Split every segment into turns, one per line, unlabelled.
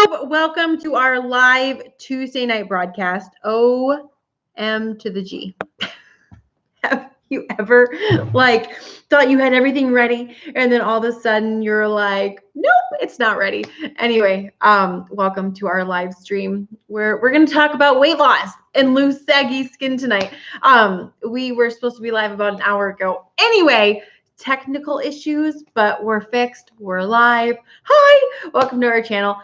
Welcome to our live Tuesday night broadcast. OM to the G. Have you ever thought you had everything ready and then all of a sudden you're like, nope, it's not ready. Anyway, welcome to our live stream where we're going to talk about weight loss and loose saggy skin tonight. We were supposed to be live about an hour ago. Anyway, technical issues, but we're fixed. We're live. Hi, welcome to our channel.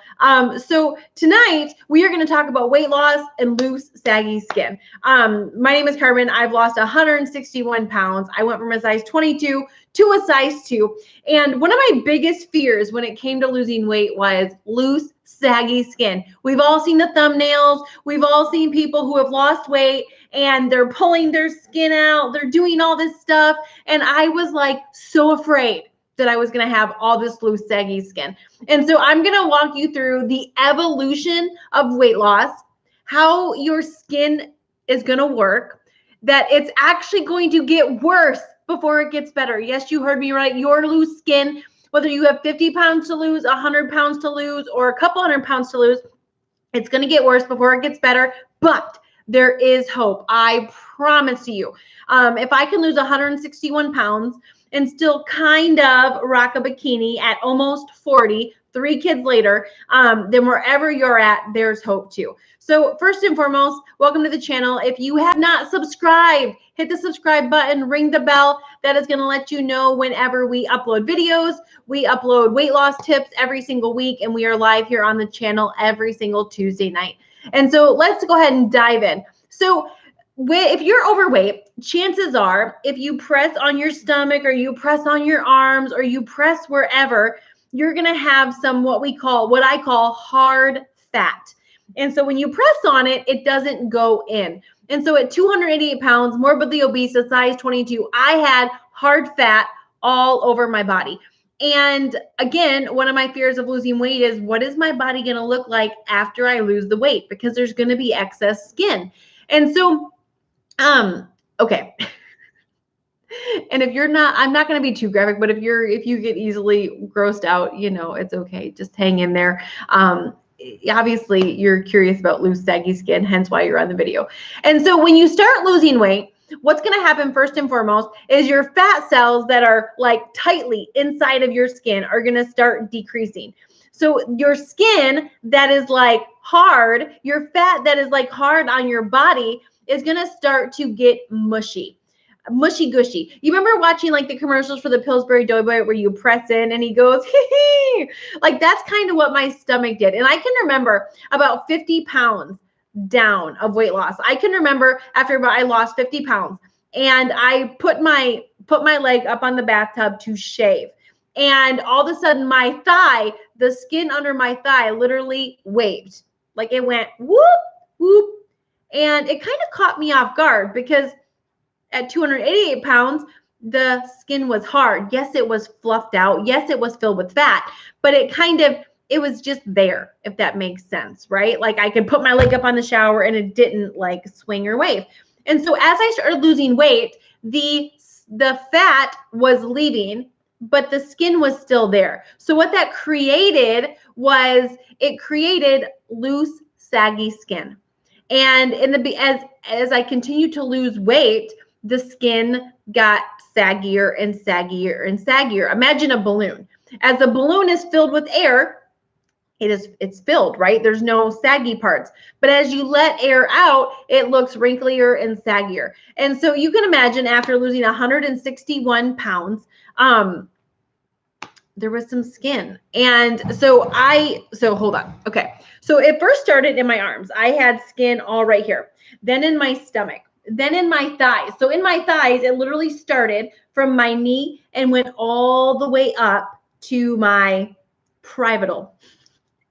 So tonight we are going to talk about weight loss and loose saggy skin. My name is Carmen. I've lost 161 pounds. I went from a size 22 to a size 2. And one of my biggest fears when it came to losing weight was loose saggy skin. We've all seen the thumbnails. We've all seen people who have lost weight and they're pulling their skin out. They're doing all this stuff. And I was like so afraid that I was going to have all this loose saggy skin. And so I'm going to walk you through the evolution of weight loss, how your skin is going to work, that it's actually going to get worse before it gets better. Yes, you heard me right. Your loose skin, whether you have 50 pounds to lose, 100 pounds to lose, or a couple hundred pounds to lose, it's going to get worse before it gets better. But there is hope. I promise you. If I can lose 161 pounds and still kind of rock a bikini at almost 40, 3 kids later, then wherever you're at, there's hope too. So first and foremost, welcome to the channel. If you have not subscribed, hit the subscribe button, ring the bell. That is going to let you know whenever we upload videos. We upload weight loss tips every single week, and we are live here on the channel every single Tuesday night. And so let's go ahead and dive in. So if you're overweight, chances are if you press on your stomach or you press on your arms or you press wherever, you're going to have some what I call hard fat. And so when you press on it, it doesn't go in. And so at 288 pounds, morbidly obese, a size 22, I had hard fat all over my body. And again, one of my fears of losing weight is what is my body going to look like after I lose the weight? Because there's going to be excess skin. And so, okay. And if you're not, I'm not going to be too graphic, but if you get easily grossed out, it's okay. Just hang in there. Obviously you're curious about loose saggy skin, hence why you're on the video. And so when you start losing weight, what's going to happen first and foremost is your fat cells that are like tightly inside of your skin are going to start decreasing. So your skin that is like hard, your fat that is like hard on your body is going to start to get mushy gushy. You remember watching like the commercials for the Pillsbury Doughboy where you press in and he goes, hee. Like that's kind of what my stomach did. And I can remember about 50 pounds down of weight loss. I can remember after I lost 50 pounds and I put my leg up on the bathtub to shave. And all of a sudden my thigh, the skin under my thigh literally waved. Like it went whoop, whoop. And it kind of caught me off guard because at 288 pounds, the skin was hard. Yes, it was fluffed out. Yes, it was filled with fat, but it was just there, if that makes sense, right? Like I could put my leg up on the shower and it didn't like swing or wave. And so as I started losing weight, the fat was leaving, but the skin was still there. So what that created was it created loose, saggy skin. And as I continued to lose weight, the skin got saggier and saggier and saggier. Imagine a balloon. As the balloon is filled with air, it's filled, right? There's no saggy parts. But as you let air out, it looks wrinklier and saggier. And so you can imagine after losing 161 pounds, there was some skin. And so hold on. Okay. So it first started in my arms. I had skin all right here. Then in my stomach. Then in my thighs. So in my thighs, it literally started from my knee and went all the way up to my privatal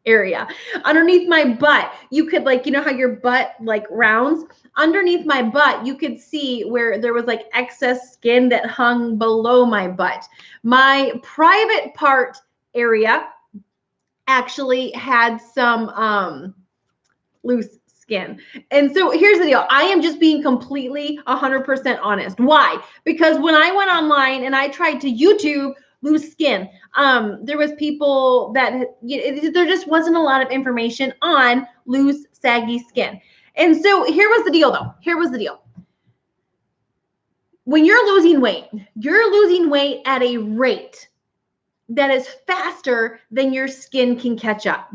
area. Underneath my butt, you could how your butt like rounds? Underneath my butt, you could see where there was like excess skin that hung below my butt. My private part area actually had some loose skin. And so here's the deal. I am just being completely 100% honest. Why? Because when I went online and I tried to YouTube loose skin. There was people that there just wasn't a lot of information on loose, saggy skin. And so here was the deal though. Here was the deal. When you're losing weight at a rate that is faster than your skin can catch up.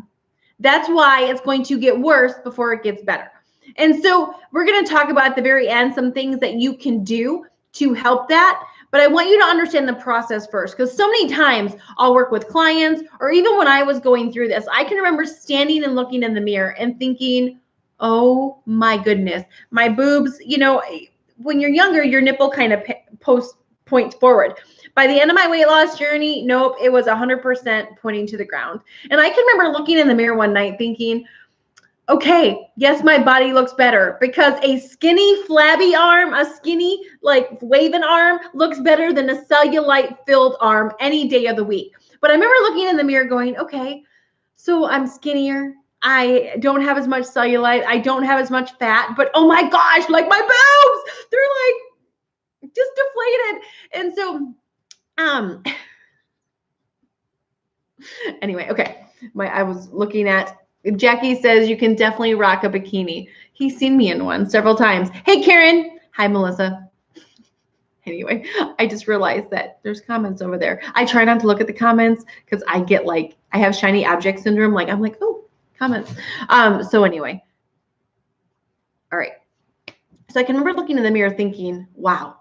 That's why it's going to get worse before it gets better. And so we're going to talk about at the very end some things that you can do to help that. But I want you to understand the process first, because so many times I'll work with clients, or even when I was going through this, I can remember standing and looking in the mirror and thinking, oh my goodness, my boobs, when you're younger, your nipple kind of points forward. By the end of my weight loss journey, nope, it was 100% pointing to the ground. And I can remember looking in the mirror one night thinking, okay, yes, my body looks better, because a skinny, flabby arm, a skinny, like waving arm looks better than a cellulite-filled arm any day of the week. But I remember looking in the mirror going, okay, so I'm skinnier. I don't have as much cellulite. I don't have as much fat, but oh my gosh, like my boobs, they're like just deflated. And so, anyway, okay. I was looking at, Jackie says you can definitely rock a bikini. He's seen me in one several times. Hey, Karen. Hi, Melissa. Anyway, I just realized that there's comments over there. I try not to look at the comments because I get I have shiny object syndrome. I'm like, oh, comments. So anyway. All right. So I can remember looking in the mirror thinking, wow,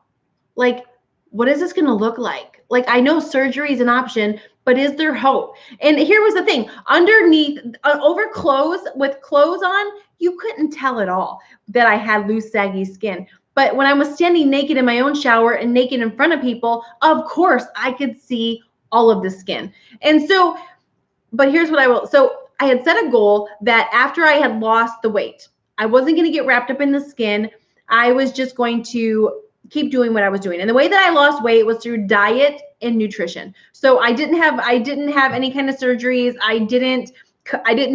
what is this going to look like? I know surgery is an option, but is there hope? And here was the thing. Underneath, over clothes, with clothes on, you couldn't tell at all that I had loose, saggy skin. But when I was standing naked in my own shower and naked in front of people, of course, I could see all of the skin. And so, but here's what I will. So I had set a goal that after I had lost the weight, I wasn't going to get wrapped up in the skin. I was just going to keep doing what I was doing. And the way that I lost weight was through diet and nutrition. So I didn't have any kind of surgeries. I didn't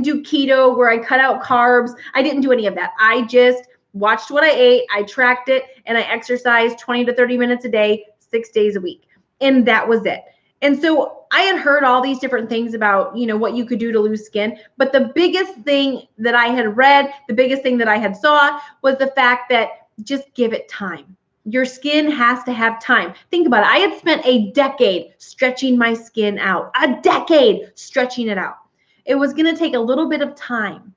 do keto where I cut out carbs. I didn't do any of that. I just watched what I ate. I tracked it, and I exercised 20 to 30 minutes a day, 6 days a week. And that was it. And so I had heard all these different things about, what you could do to lose skin. But the biggest thing that I had read, the biggest thing that I had saw was the fact that just give it time. Your skin has to have time. Think about it. I had spent a decade stretching my skin out, a decade stretching it out. It was going to take a little bit of time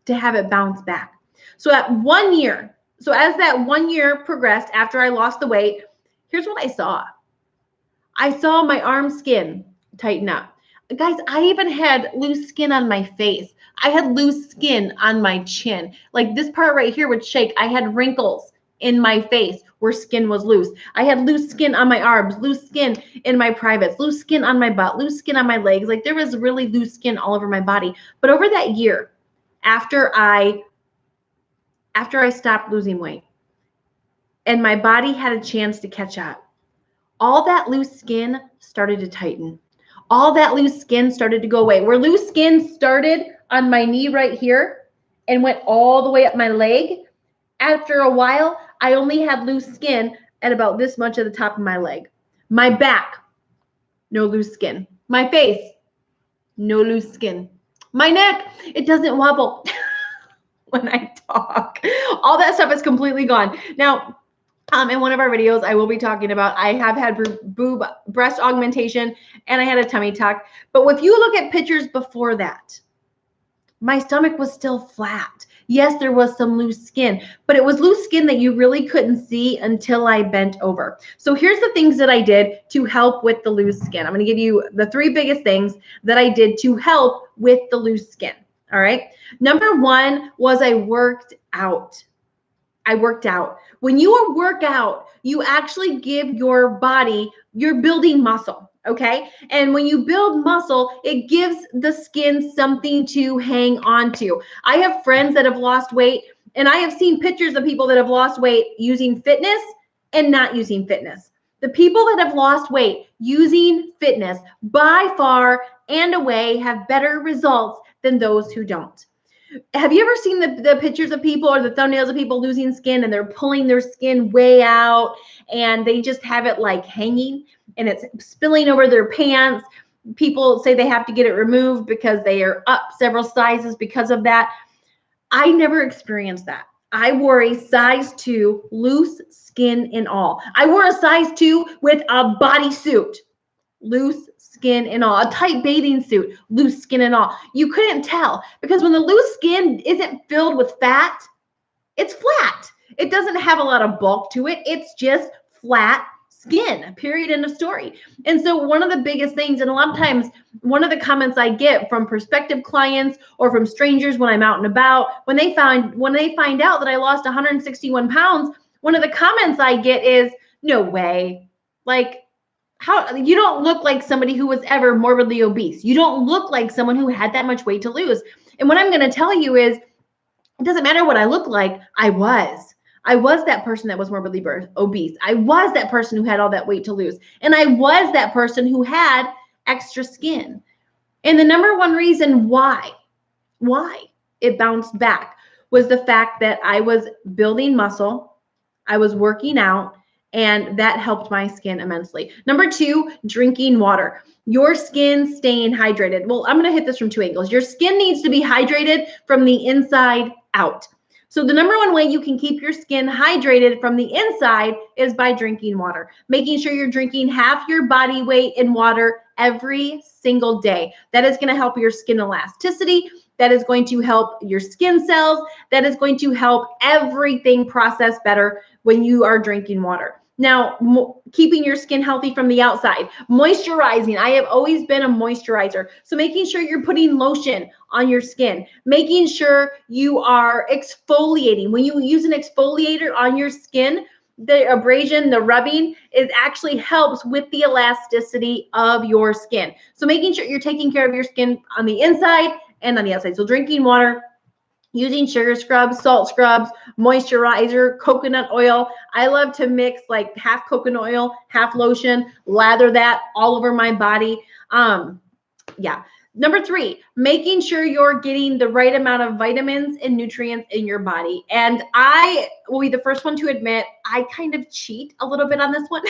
to have it bounce back. So as that 1 year progressed after I lost the weight, here's what I saw. I saw my arm skin tighten up. Guys, I even had loose skin on my face. I had loose skin on my chin. This part right here would shake. I had wrinkles in my face where skin was loose. I had loose skin on my arms, loose skin in my privates, loose skin on my butt, loose skin on my legs. There was really loose skin all over my body. But over that year, after I stopped losing weight and my body had a chance to catch up, all that loose skin started to tighten. All that loose skin started to go away. Where loose skin started on my knee right here and went all the way up my leg, after a while, I only had loose skin at about this much at the top of my leg. My back, no loose skin. My face, no loose skin. My neck, it doesn't wobble when I talk. All that stuff is completely gone. Now, in one of our videos, I will be talking about, I have had breast augmentation and I had a tummy tuck. But if you look at pictures before that, my stomach was still flat. Yes, there was some loose skin, but it was loose skin that you really couldn't see until I bent over. So here's the things that I did to help with the loose skin. I'm going to give you the 3 biggest things that I did to help with the loose skin. All right. Number 1 was I worked out. When you work out, you actually give your body, you're building muscle. Okay. And when you build muscle, it gives the skin something to hang on to. I have friends that have lost weight, and I have seen pictures of people that have lost weight using fitness and not using fitness. The people that have lost weight using fitness by far and away have better results than those who don't. Have you ever seen the pictures of people or the thumbnails of people losing skin and they're pulling their skin way out and they just have it like hanging and it's spilling over their pants? People say they have to get it removed because they are up several sizes because of that. I never experienced that. I wore a size 2 loose skin and all. I wore a size 2 with a bodysuit, loose skin and all, a tight bathing suit, loose skin and all. You couldn't tell because when the loose skin isn't filled with fat, it's flat. It doesn't have a lot of bulk to it. It's just flat skin, period, end of story. And so one of the biggest things, and a lot of times one of the comments I get from prospective clients or from strangers when I'm out and about, when they find out that I lost 161 pounds, one of the comments I get is, no way. Like, how you don't look like somebody who was ever morbidly obese. You don't look like someone who had that much weight to lose. And what I'm going to tell you is, it doesn't matter what I look like. I was that person that was morbidly obese. I was that person who had all that weight to lose. And I was that person who had extra skin. And the number one reason why it bounced back was the fact that I was building muscle, I was working out, and that helped my skin immensely. Number 2, drinking water. Your skin staying hydrated. Well, I'm going to hit this from 2 angles. Your skin needs to be hydrated from the inside out. So the number one way you can keep your skin hydrated from the inside is by drinking water. Making sure you're drinking half your body weight in water every single day. That is going to help your skin elasticity. That is going to help your skin cells. That is going to help everything process better when you are drinking water. Now, keeping your skin healthy from the outside, moisturizing. I have always been a moisturizer. So making sure you're putting lotion on your skin, making sure you are exfoliating. When you use an exfoliator on your skin, the abrasion, the rubbing, it actually helps with the elasticity of your skin. So making sure you're taking care of your skin on the inside and on the outside. So drinking water, using sugar scrubs, salt scrubs, moisturizer, coconut oil. I love to mix like half coconut oil, half lotion, lather that all over my body. Yeah. Number 3, making sure you're getting the right amount of vitamins and nutrients in your body. And I will be the first one to admit, I kind of cheat a little bit on this one.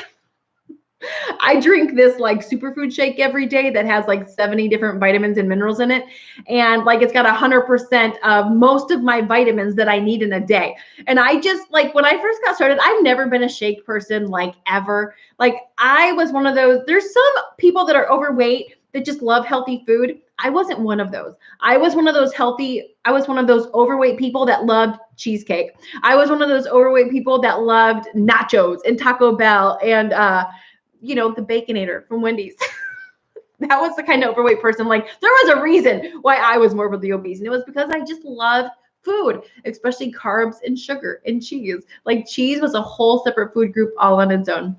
I drink this like superfood shake every day that has like 70 different vitamins and minerals in it. And like, it's got 100% of most of my vitamins that I need in a day. And I just like, when I first got started, I've never been a shake person, like ever. Like I was one of those, there's some people that are overweight that just love healthy food. I wasn't one of those. I was one of those overweight people that loved cheesecake. I was one of those overweight people that loved nachos and Taco Bell and, the Baconator from Wendy's. That was the kind of overweight person. Like there was a reason why I was morbidly obese. And it was because I just loved food, especially carbs and sugar and cheese. Like cheese was a whole separate food group all on its own.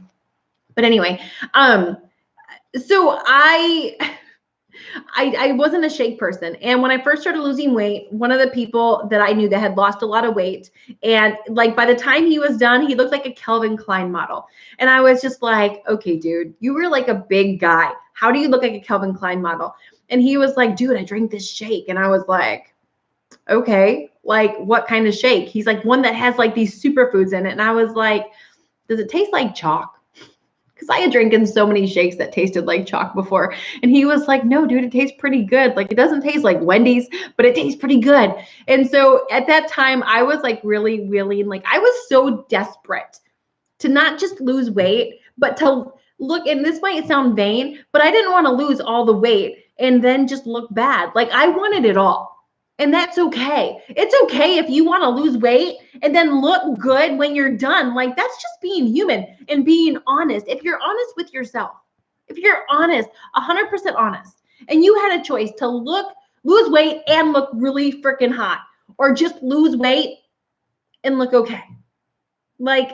But anyway, so I wasn't a shake person. And when I first started losing weight, one of the people that I knew that had lost a lot of weight, and like by the time he was done, he looked like a Calvin Klein model. And I was just like, okay, dude, you were like a big guy. How do you look like a Calvin Klein model? And he was like, dude, I drank this shake. And I was like, okay, like what kind of shake? He's like, one that has like these superfoods in it. And I was like, does it taste like chalk? Because I had drinking so many shakes that tasted like chalk before. And he was like, no, dude, it tastes pretty good. Like it doesn't taste like Wendy's, but it tastes pretty good. And so at that time, I was like really willing, like I was so desperate to not just lose weight, but to look, and this might sound vain, but I didn't want to lose all the weight and then just look bad. Like I wanted it all. And that's okay. It's okay if you want to lose weight and then look good when you're done. Like that's just being human and being honest. If you're honest with yourself, if you're honest, 100% honest, and you had a choice to lose weight and look really freaking hot, or just lose weight and look okay. Like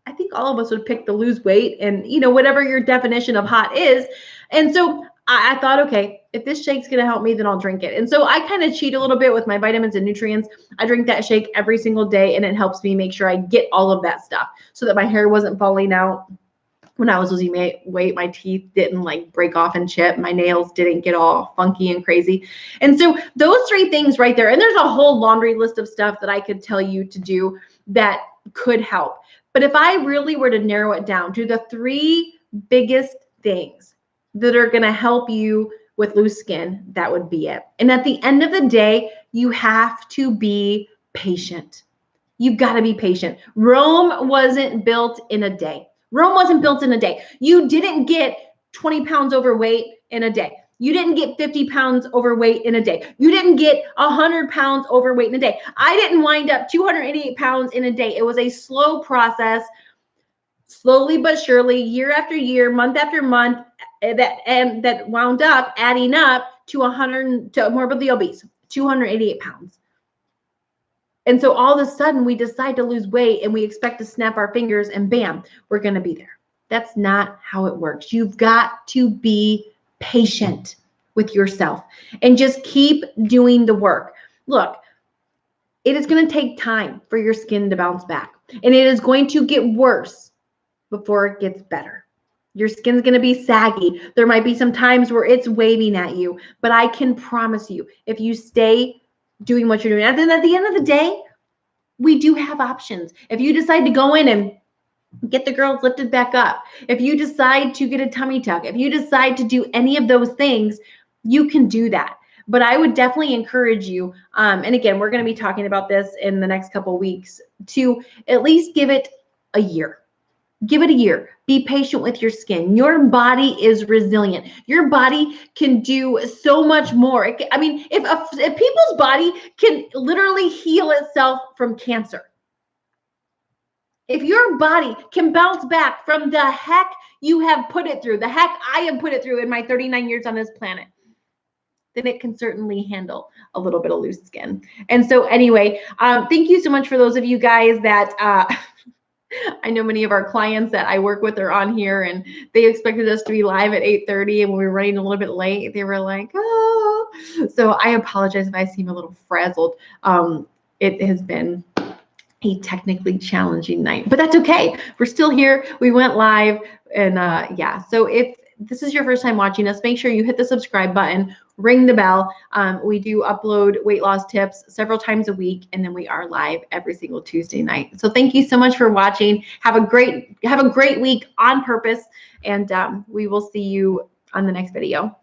I think all of us would pick the lose weight and, whatever your definition of hot is. And so I thought, okay, if this shake's going to help me, then I'll drink it. And so I kind of cheat a little bit with my vitamins and nutrients. I drink that shake every single day, and it helps me make sure I get all of that stuff so that my hair wasn't falling out. when I was losing weight, my teeth didn't like break off and chip. My nails didn't get all funky and crazy. And so those 3 things right there, and there's a whole laundry list of stuff that I could tell you to do that could help. But if I really were to narrow it down to the 3 biggest things that are going to help you with loose skin, that would be it. And at the end of the day, you have to be patient. You've got to be patient. Rome wasn't built in a day. Rome wasn't built in a day. You didn't get 20 pounds overweight in a day. You didn't get 50 pounds overweight in a day. You didn't get 100 pounds overweight in a day. I didn't wind up 288 pounds in a day. It was a slow process, slowly but surely, year after year, month after month, that wound up adding up to morbidly obese, 288 pounds. And so all of a sudden we decide to lose weight and we expect to snap our fingers and bam, we're going to be there. That's not how it works. You've got to be patient with yourself and just keep doing the work. Look, it is going to take time for your skin to bounce back, and it is going to get worse before it gets better. Your skin's going to be saggy. There might be some times where it's waving at you, but I can promise you, if you stay doing what you're doing, and then at the end of the day, we do have options. If you decide to go in and get the girls lifted back up, if you decide to get a tummy tuck, if you decide to do any of those things, you can do that. But I would definitely encourage you, and again, we're going to be talking about this in the next couple of weeks, to at least give it a year. Give it a year. Be patient with your skin. Your body is resilient. Your body can do so much more. I mean, if people's body can literally heal itself from cancer, if your body can bounce back from the heck you have put it through, the heck I have put it through in my 39 years on this planet, then it can certainly handle a little bit of loose skin. And so anyway, thank you so much for those of you guys that I know many of our clients that I work with are on here, and they expected us to be live at 8:30, and when we were running a little bit late, they were like, oh. So I apologize if I seem a little frazzled. It has been a technically challenging night, but that's okay. We're still here. We went live, and yeah. So if this is your first time watching us, make sure you hit the subscribe button, ring the bell. We do upload weight loss tips several times a week, and then we are live every single Tuesday night. So thank you so much for watching. Have a great week on purpose, and we will see you on the next video.